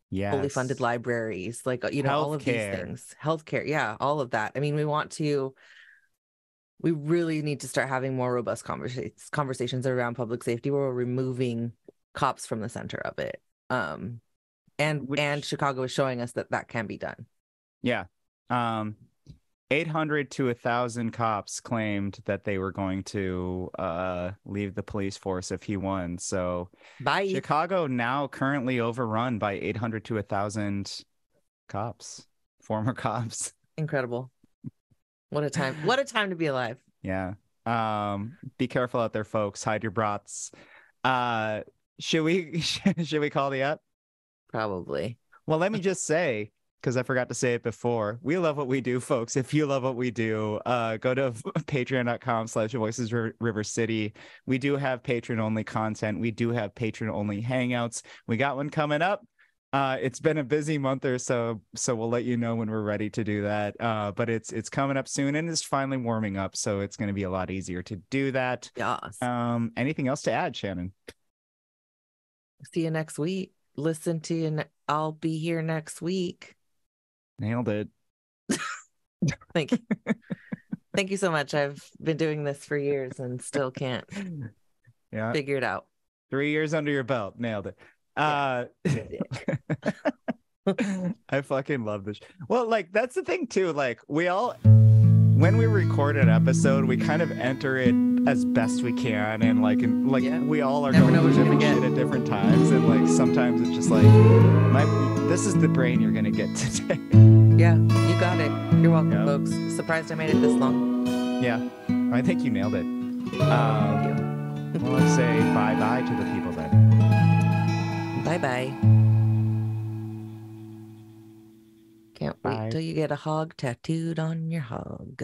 fully funded libraries, like, all of these things, healthcare. Yeah, all of that. I mean, we really need to start having more robust conversations around public safety where we're removing cops from the center of it. And Chicago is showing us that can be done. Yeah. 800 to 1,000 cops claimed that they were going to leave the police force if he won. So bye. Chicago now currently overrun by 800 to 1,000 cops, former cops. Incredible. What a time. What a time to be alive. Yeah. Be careful out there, folks. Hide your brats. Should we call the app? Probably. Well, let me just say, because I forgot to say it before, we love what we do, folks. If you love what we do, go to patreon.com/Voices River City. We do have patron-only content. We do have patron-only hangouts. We got one coming up. It's been a busy month or so we'll let you know when we're ready to do that. But it's coming up soon, and it's finally warming up, so it's going to be a lot easier to do that. Yes. Anything else to add, Shannon? See you next week. Listen to you. I'll be here next week. Nailed it. Thank you. Thank you so much. I've been doing this for years and still can't figure it out. 3 years under your belt. Nailed it. I fucking love this. Well, like, that's the thing too. Like, when we record an episode, we kind of enter it as best we can, and we all are going through different shit at different times, and like sometimes it's just like, this is the brain you're gonna get today. Yeah, you got it. You're welcome, folks. Surprised I made it this long. Yeah, I think you nailed it. Thank you. Well, let's say bye-bye to the people then. Bye-bye. Can't wait till you get a hog tattooed on your hog.